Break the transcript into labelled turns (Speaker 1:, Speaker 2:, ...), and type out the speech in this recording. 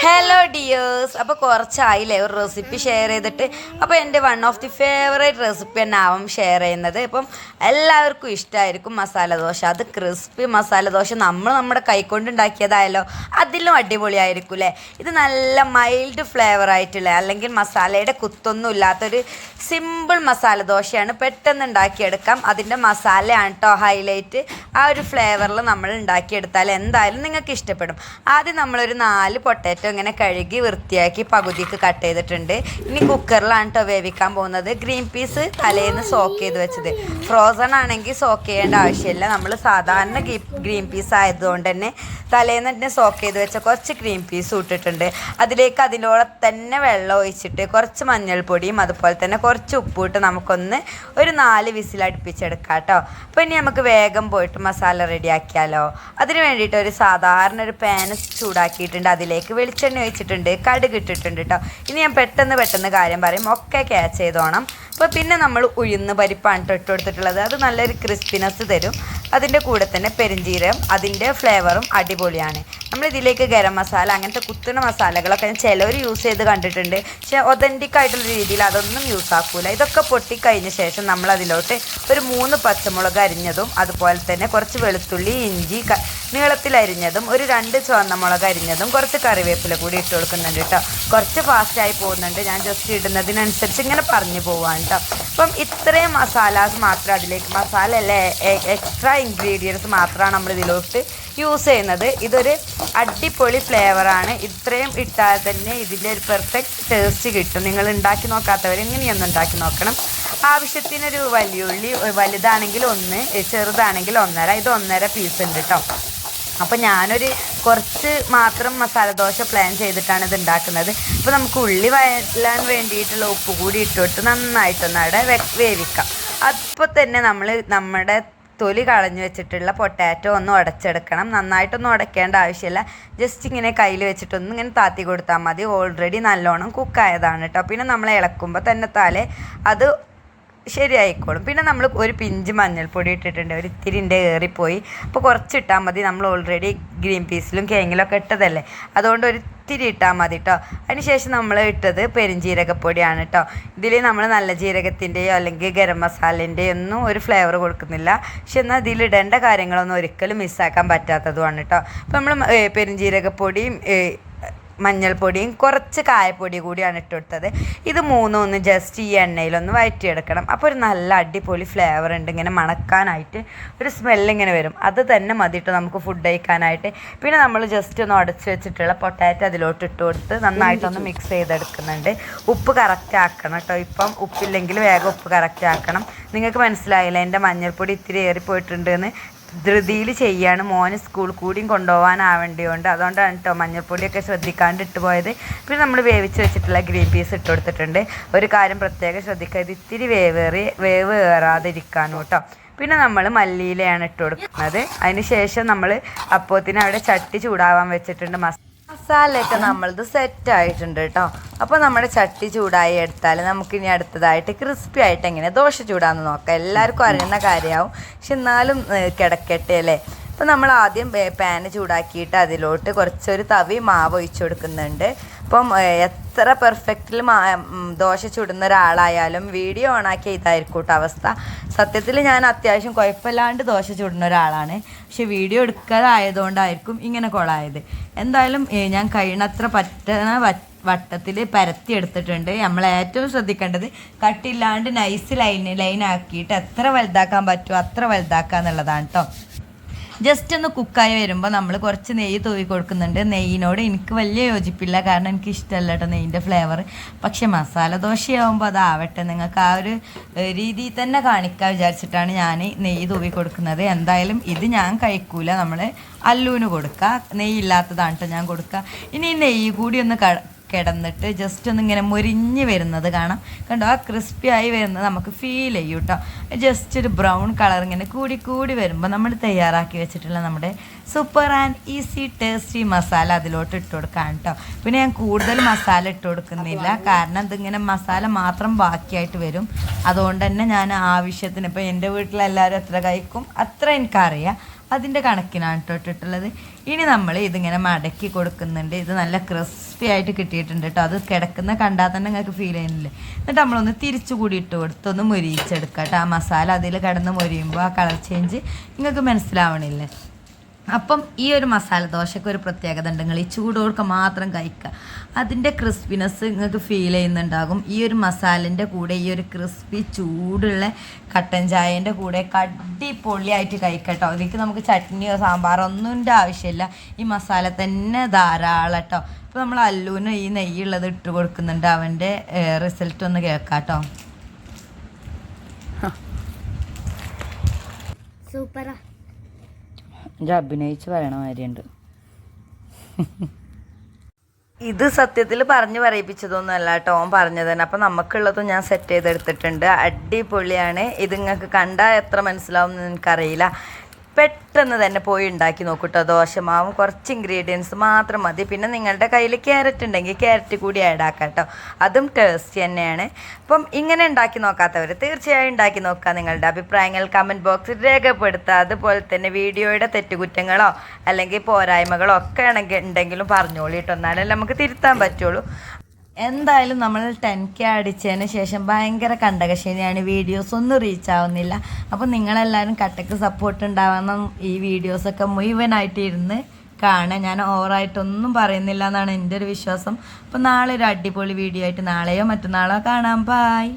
Speaker 1: Hello dears. അപ്പോൾ കുറച്ചായില്ലേ ഒരു recipe share ചെയ്തിട്ട്. അപ്പോൾ എൻ്റെ one of the favourite recipe തന്നെ ആവും ഷെയർ ചെയ്യുന്നത്. ഇപ്പം എല്ലാവർക്കും ഇഷ്ടമായിരിക്കും മസാല ദോശ. അത് ക്രിസ്പി മസാല ദോശ നമ്മുടെ കൈകൊണ്ട് ഉണ്ടാക്കിയതായാലോ അതിലും അടിപൊളിയായിരിക്കും അല്ലേ. ഇത് നല്ല മൈൽഡ് ഫ്ലേവർ ആയിട്ടുള്ള, അല്ലെങ്കിൽ മസാലയുടെ കുത്തൊന്നും ഇല്ലാത്തൊരു സിമ്പിൾ മസാല ദോശയാണ്. പെട്ടെന്ന് ഉണ്ടാക്കിയെടുക്കാം. അതിൻ്റെ മസാലയാണ് കേട്ടോ ഹൈലൈറ്റ്. ആ ഒരു ഫ്ലേവറിൽ നമ്മൾ ഉണ്ടാക്കിയെടുത്താൽ എന്തായാലും നിങ്ങൾക്ക് ഇഷ്ടപ്പെടും. ആദ്യം നമ്മളൊരു 4 പൊട്ടാറ്റോ ഇങ്ങനെ കഴുകി വൃത്തിയാക്കി പകുതിക്ക് കട്ട് ചെയ്തിട്ടുണ്ട്. ഇനി കുക്കറിലാണ് കേട്ടോ വേവിക്കാൻ പോകുന്നത്. ഗ്രീൻ പീസ് തലേന്ന് സോക്ക് ചെയ്ത് വെച്ചത്. ഫ്രോസൺ ആണെങ്കിൽ സോക്ക് ചെയ്യേണ്ട ആവശ്യമില്ല. നമ്മൾ സാധാരണ ഗ്രീൻ പീസ് ആയതുകൊണ്ട് തന്നെ തലേന്ന് തന്നെ സോക്ക് ചെയ്ത് വെച്ച കുറച്ച് ഗ്രീൻ പീസ് ഇട്ടിട്ടുണ്ട്. അതിലേക്ക് അതിലൂടെ തന്നെ വെള്ളം ഒഴിച്ചിട്ട് കുറച്ച് മഞ്ഞൾപ്പൊടിയും അതുപോലെ തന്നെ കുറച്ച് ഉപ്പിട്ട് നമുക്കൊന്ന് ഒരു 4 വിസിൽ അടുപ്പിച്ചെടുക്കാം കേട്ടോ. അപ്പോൾ ഇനി നമുക്ക് വേഗം പോയിട്ട് മസാല റെഡിയാക്കിയാലോ. അതിന് വേണ്ടിയിട്ട് ഒരു സാധാരണ ഒരു പാന് ചൂടാക്കിയിട്ടുണ്ട്. അതിലേക്ക് വെളിച്ചെണ്ണ ഒഴിച്ചിട്ടുണ്ട്, കടുക് ഇട്ടിട്ടുണ്ട് കേട്ടോ. ഇനി ഞാൻ പെട്ടെന്ന് കാര്യം പറയും, ഒക്കെ ക്യാച്ച് ചെയ്തോണം. അപ്പോൾ പിന്നെ നമ്മൾ ഉഴുന്ന് പരിപ്പാണ് ഇട്ട് കൊടുത്തിട്ടുള്ളത്. അത് നല്ലൊരു ക്രിസ്പിനെസ് തരും. അതിൻ്റെ കൂടെ തന്നെ പെരുംജീരകം, അതിൻ്റെ ഫ്ലേവറും അടിപൊളിയാണ്. നമ്മളിതിലേക്ക് ഗരം മസാല അങ്ങനത്തെ കുത്തുണ മസാലകളൊക്കെ ചിലവർ യൂസ് ചെയ്ത് കണ്ടിട്ടുണ്ട്. പക്ഷേ ഒതൻറ്റിക് ആയിട്ടുള്ള രീതിയിൽ അതൊന്നും യൂസ് ആക്കൂല. ഇതൊക്കെ പൊട്ടിക്കഴിഞ്ഞ ശേഷം നമ്മൾ അതിലോട്ട് ഒരു 3 പച്ചമുളക് അരിഞ്ഞതും അതുപോലെ തന്നെ കുറച്ച് വെളുത്തുള്ളി, ഇഞ്ചി നീളത്തിലരിഞ്ഞതും, ഒരു 2 ചുവന്ന മുളക് അരിഞ്ഞതും, കുറച്ച് കറിവേപ്പില കൂടി ഇട്ട് കൊടുക്കുന്നുണ്ട് കേട്ടോ. കുറച്ച് ഫാസ്റ്റായി പോകുന്നുണ്ട്, ഞാൻ ജസ്റ്റ് ഇടുന്നതിനനുസരിച്ച് ഇങ്ങനെ പറഞ്ഞു പോവാണ് കേട്ടോ. അപ്പം ഇത്രയും മസാലാസ് മാത്രം അതിലേക്ക്, മസാല അല്ലേ എക്സ്ട്രാ ഇൻഗ്രീഡിയൻസ് മാത്രമാണ് നമ്മൾ ഇതിലോട്ട് യൂസ് ചെയ്യുന്നത്. ഇതൊരു അടിപൊളി ഫ്ലേവറാണ്. ഇത്രയും ഇട്ടാൽ തന്നെ ഇതിൻ്റെ ഒരു പെർഫെക്റ്റ് ടേസ്റ്റ് കിട്ടും. നിങ്ങൾ ഉണ്ടാക്കി നോക്കാത്തവർ ഇങ്ങനെയൊന്ന് ഉണ്ടാക്കി നോക്കണം. ആവശ്യത്തിനൊരു വലിയുള്ളി, വലുതാണെങ്കിൽ 1, ചെറുതാണെങ്കിൽ 1.5. ഇത് 1.5 പീസ് ഉണ്ട് കേട്ടോ. അപ്പോൾ ഞാനൊരു കുറച്ച് മാത്രം മസാല ദോശ പ്ലാൻ ചെയ്തിട്ടാണ് ഇത് ഉണ്ടാക്കുന്നത്. അപ്പോൾ നമുക്ക് ഉള്ളി വഴറ്റാൻ വേണ്ടിയിട്ടുള്ള ഉപ്പ് കൂടി ഇട്ടുകൊടുത്ത് നന്നായിട്ടൊന്ന് അവിടെ വേവിക്കാം. അപ്പോൾ തന്നെ നമ്മുടെ തൊലി കളഞ്ഞു വെച്ചിട്ടുള്ള പൊട്ടാറ്റോ ഒന്ന് ഉടച്ചെടുക്കണം. നന്നായിട്ടൊന്നും ഉടയ്ക്കേണ്ട ആവശ്യമില്ല. ജസ്റ്റ് ഇങ്ങനെ കയ്യിൽ വെച്ചിട്ടൊന്നും ഇങ്ങനെ താത്തി കൊടുത്താൽ മതി. ഓൾറെഡി നല്ലോണം കുക്കായതാണ് കേട്ടോ. പിന്നെ നമ്മൾ ഇളക്കുമ്പോൾ തന്നെ അത് ശരിയായിക്കോളും. പിന്നെ നമ്മൾ ഒരു പിഞ്ച് മഞ്ഞൾപ്പൊടി ഇട്ടിട്ടുണ്ട്. ഒരു ഇത്തിരിൻ്റെ ഏറിപ്പോയി. അപ്പോൾ കുറച്ചിട്ടാൽ മതി. നമ്മൾ ഓൾറെഡി ഗ്രീൻ പീസിലും കേങ്ങിലൊക്കെ ഇട്ടതല്ലേ, അതുകൊണ്ട് ഒരു ഇത്തിരി ഇട്ടാൽ മതി കേട്ടോ. അതിനുശേഷം നമ്മൾ ഇട്ടത് പെരുംജീരകപ്പൊടിയാണ് കേട്ടോ. ഇതിൽ നമ്മൾ നല്ല ജീരകത്തിൻ്റെയോ അല്ലെങ്കിൽ ഗരം മസാലേൻ്റെയോ ഒന്നും ഒരു ഫ്ലേവർ കൊടുക്കുന്നില്ല. പക്ഷെ എന്നാൽ ഇതിലിടേണ്ട കാര്യങ്ങളൊന്നും ഒരിക്കലും മിസ്സാക്കാൻ പറ്റാത്തതുമാണ് കേട്ടോ. അപ്പോൾ നമ്മൾ പെരുംജീരകപ്പൊടിയും മഞ്ഞൾപ്പൊടിയും കുറച്ച് കായപ്പൊടി കൂടിയാണ് ഇട്ടുകൊടുത്തത്. ഇത് 3 ഒന്ന് ജസ്റ്റ് ഈ എണ്ണയിലൊന്ന് വഴറ്റിയെടുക്കണം. അപ്പോൾ ഒരു നല്ല അടിപൊളി ഫ്ലേവർ ഉണ്ട്. ഇങ്ങനെ മണക്കാനായിട്ട് ഒരു സ്മെല്ലിങ്ങനെ വരും. അത് തന്നെ മതിയിട്ട് നമുക്ക് ഫുഡ് കഴിക്കാനായിട്ട്. പിന്നെ നമ്മൾ ജസ്റ്റ് ഒന്ന് ഉടച്ച് വെച്ചിട്ടുള്ള പൊട്ടാറ്റോ അതിലോട്ട് ഇട്ട് കൊടുത്ത് നന്നായിട്ടൊന്ന് മിക്സ് ചെയ്തെടുക്കുന്നുണ്ട്. ഉപ്പ് കറക്റ്റ് ആക്കണം കേട്ടോ. ഇപ്പം ഉപ്പില്ലെങ്കിൽ വേഗം ഉപ്പ് കറക്റ്റ് ആക്കണം. നിങ്ങൾക്ക് മനസ്സിലായില്ല, എൻ്റെ മഞ്ഞൾപ്പൊടി ഇത്തിരി ഏറിപ്പോയിട്ടുണ്ടെന്ന്. ധൃതിയിൽ ചെയ്യാണ്. മോന് സ്കൂൾ കൂടിയും കൊണ്ടുപോകാനാവേണ്ടിയുണ്ട്. അതുകൊണ്ടാണ് കേട്ടോ മഞ്ഞൾപ്പൊടിയൊക്കെ ശ്രദ്ധിക്കാണ്ട് ഇട്ട് പോയത്. പിന്നെ നമ്മൾ വേവിച്ച് വെച്ചിട്ടുള്ള ഗ്രീൻ പീസ് ഇട്ട് കൊടുത്തിട്ടുണ്ട്. ഒരു കാര്യം പ്രത്യേകം ശ്രദ്ധിക്കുക, ഇത് ഇത്തിരി വേവ് ഏറാതിരിക്കാനും കേട്ടോ. പിന്നെ നമ്മൾ മല്ലിയിലയാണ് ഇട്ട് കൊടുക്കുന്നത്. അതിന് ശേഷം നമ്മൾ അപ്പോത്തിന് അവിടെ ചട്ടി ചൂടാവാൻ വെച്ചിട്ടുണ്ട്. മസാലയൊക്കെ നമ്മളത് സെറ്റായിട്ടുണ്ട് കേട്ടോ. അപ്പോൾ നമ്മുടെ ചട്ടി ചൂടായി എടുത്താൽ നമുക്കിനി അടുത്തതായിട്ട് ക്രിസ്പി ആയിട്ട് എങ്ങനെ ദോശ ചൂടാന്ന് നോക്കാം. എല്ലാവർക്കും അറിയുന്ന കാര്യമാവും, പക്ഷെ എന്നാലും കിടക്കട്ടെ അല്ലേ. അപ്പോൾ നമ്മൾ ആദ്യം പാന് ചൂടാക്കിയിട്ട് അതിലോട്ട് കുറച്ചൊരു തവി മാവ് ഒഴിച്ചു കൊടുക്കുന്നുണ്ട്. അപ്പം എത്ര പെർഫെക്റ്റിൽ ദോശ ചുടുന്ന ഒരാളായാലും വീഡിയോ ഓണാക്കിയ ഇതായിരിക്കും കേട്ടോ അവസ്ഥ. സത്യത്തിൽ ഞാൻ അത്യാവശ്യം കുഴപ്പമില്ലാണ്ട് ദോശ ചുടുന്ന ഒരാളാണ്. പക്ഷെ വീഡിയോ എടുക്കാതായതുകൊണ്ടായിരിക്കും ഇങ്ങനെ കൊളായത്. എന്തായാലും ഞാൻ കഴിയണത്ര പറ്റുന്ന വട്ടത്തിൽ പരത്തി എടുത്തിട്ടുണ്ട്. നമ്മൾ ഏറ്റവും ശ്രദ്ധിക്കേണ്ടത് കട്ടില്ലാണ്ട് നൈസ് ലൈനാക്കിയിട്ട് എത്ര വലുതാക്കാൻ പറ്റുമോ അത്ര വലുതാക്കുക എന്നുള്ളതാണ് കേട്ടോ. ജസ്റ്റ് ഒന്ന് കുക്കായി വരുമ്പോൾ നമ്മൾ കുറച്ച് നെയ്യ് തൂവി കൊടുക്കുന്നുണ്ട്. നെയ്യിനോട് എനിക്ക് വലിയ യോജിപ്പില്ല, കാരണം എനിക്ക് ഇഷ്ടമല്ല കേട്ടോ നെയ്യിൻ്റെ ഫ്ലേവർ. പക്ഷെ മസാല ദോശയാകുമ്പോൾ അതാവട്ടെ, നിങ്ങൾക്ക് ആ ഒരു രീതിയിൽ തന്നെ കാണിക്കാൻ വിചാരിച്ചിട്ടാണ് ഞാൻ നെയ്യ് തൂവി കൊടുക്കുന്നത്. എന്തായാലും ഇത് ഞാൻ കഴിക്കൂല, നമ്മൾ അല്ലൂന് കൊടുക്കുക. നെയ്യില്ലാത്തതാണ് കേട്ടോ ഞാൻ കൊടുക്കുക. ഇനി ഈ നെയ്യ് കൂടി ഒന്ന് കിടന്നിട്ട് ജസ്റ്റ് ഒന്ന് ഇങ്ങനെ മുരിഞ്ഞ് വരുന്നത് കാണാം. കണ്ടോ, ആ ക്രിസ്പി ആയി വരുന്നത് നമുക്ക് ഫീൽ ചെയ്യും കേട്ടോ. ജസ്റ്റ് ഒരു ബ്രൗൺ കളർ ഇങ്ങനെ കൂടി വരുമ്പോൾ നമ്മൾ തയ്യാറാക്കി വെച്ചിട്ടുള്ള നമ്മുടെ super and easy tasty masala അതിലോട്ട് ഇട്ട് കൊടുക്കാം കേട്ടോ. പിന്നെ ഞാൻ കൂടുതൽ മസാല ഇട്ട് കൊടുക്കുന്നില്ല, കാരണം ഇതിങ്ങനെ മസാല മാത്രം ബാക്കിയായിട്ട് വരും. അതുകൊണ്ട് തന്നെ ഞാൻ ആവശ്യത്തിന്, ഇപ്പോൾ എൻ്റെ വീട്ടിലെല്ലാവരും എത്ര കഴിക്കും അത്ര എനിക്കറിയാം. അതിൻ്റെ കണക്കിനാണ് കേട്ടോ ഇട്ടിട്ടുള്ളത്. ഇനി നമ്മൾ ഇതിങ്ങനെ മടക്കി കൊടുക്കുന്നുണ്ട്. ഇത് നല്ല ക്രിസ്പി ആയിട്ട് കിട്ടിയിട്ടുണ്ട് കേട്ടോ. അത് കിടക്കുന്ന കണ്ടാൽ തന്നെ നിങ്ങൾക്ക് ഫീൽ ചെയ്യുന്നില്ലേ. എന്നിട്ട് നമ്മളൊന്ന് തിരിച്ചു കൂടി ഇട്ട് കൊടുത്തൊന്ന് മൊരിയിച്ചെടുക്കാം കേട്ടോ. ആ മസാല അതിൽ കിടന്ന് മൊരിയുമ്പോൾ ആ കളർ ചേഞ്ച് നിങ്ങൾക്ക് മനസ്സിലാവണില്ലേ. അപ്പം ഈ ഒരു മസാല ദോശയ്ക്ക് ഒരു പ്രത്യേകത ഉണ്ട്. നിങ്ങൾ ഈ ചൂടോടുക്ക മാത്രം കഴിക്കുക, അതിൻ്റെ ക്രിസ്പിനെസ് നിങ്ങൾക്ക് ഫീൽ ചെയ്യുന്നുണ്ടാകും. ഈ ഒരു മസാലൻ്റെ കൂടെ ഈ ഒരു ക്രിസ്പി ചൂടുള്ള കട്ടൻ ചായേൻ്റെ കൂടെ അടിപൊളിയായിട്ട് കഴിക്കട്ടോ. അതിലേക്ക് നമുക്ക് ചട്നിയോ സാമ്പാറോ ഒന്നിൻ്റെ ആവശ്യമില്ല, ഈ മസാല തന്നെ ധാരാളം കേട്ടോ. ഇപ്പോൾ നമ്മൾ അല്ലുവിന് ഈ നെയ്യുള്ളത് ഇട്ട് കൊടുക്കുന്നുണ്ട്. അവൻ്റെ റിസൾട്ട് ഒന്ന് കേൾക്കാം കേട്ടോ.
Speaker 2: സൂപ്പറാ,
Speaker 1: അഭിനയിച്ച് പറയണ മാതിരിയുണ്ട്. ഇത് സത്യത്തിൽ പറഞ്ഞു പറയിപ്പിച്ചതൊന്നുമല്ല കേട്ടോ, ഓൻ പറഞ്ഞു തന്നെ. അപ്പം നമുക്കുള്ളതും ഞാൻ സെറ്റ് ചെയ്തെടുത്തിട്ടുണ്ട്. അടിപൊളിയാണ്. ഇത് നിങ്ങൾക്ക് കണ്ടാൽ എത്ര മനസ്സിലാവും എന്ന് എനിക്കറിയില്ല. പെട്ടെന്ന് തന്നെ പോയി ഉണ്ടാക്കി നോക്കൂട്ടോ. ദോശമാവും കുറച്ച് ഇൻഗ്രീഡിയൻസ് മാത്രം മതി. പിന്നെ നിങ്ങളുടെ കയ്യിൽ ക്യാരറ്റ് ഉണ്ടെങ്കിൽ ക്യാരറ്റ് കൂടി ആഡ് ആക്കാം കേട്ടോ, അതും ടേസ്റ്റ് തന്നെയാണ്. അപ്പം ഇങ്ങനെ ഉണ്ടാക്കി നോക്കാത്തവർ തീർച്ചയായും ഉണ്ടാക്കി നോക്കുക. നിങ്ങളുടെ അഭിപ്രായങ്ങൾ കമൻറ്റ് ബോക്സിൽ രേഖപ്പെടുത്തുക. അതുപോലെ തന്നെ വീഡിയോയുടെ തെറ്റുകുറ്റങ്ങളോ അല്ലെങ്കിൽ പോരായ്മകളോ ഒക്കെ ഉണ്ടെങ്കിലും പറഞ്ഞോളൂ കേട്ടോ, എന്നാലല്ലേ നമുക്ക് തിരുത്താൻ പറ്റുള്ളൂ. എന്തായാലും നമ്മൾ 10K അടിച്ചതിന് ശേഷം ഭയങ്കര കണ്ടകശനിയാണ്, വീഡിയോസ് ഒന്നും റീച്ച് ആവുന്നില്ല. അപ്പോൾ നിങ്ങളെല്ലാവരും കട്ടക്ക് സപ്പോർട്ട് ഉണ്ടാവണം. ഈ വീഡിയോസൊക്കെ മുഴുവനായിട്ട് ഇരുന്ന് കാണാൻ. ഞാൻ ഓവറായിട്ടൊന്നും പറയുന്നില്ല എന്നാണ് എൻ്റെ ഒരു വിശ്വാസം. അപ്പോൾ നാളെ ഒരു അടിപൊളി വീഡിയോ ആയിട്ട് നാളെയോ മറ്റന്നാളോ കാണാം. ബായ്.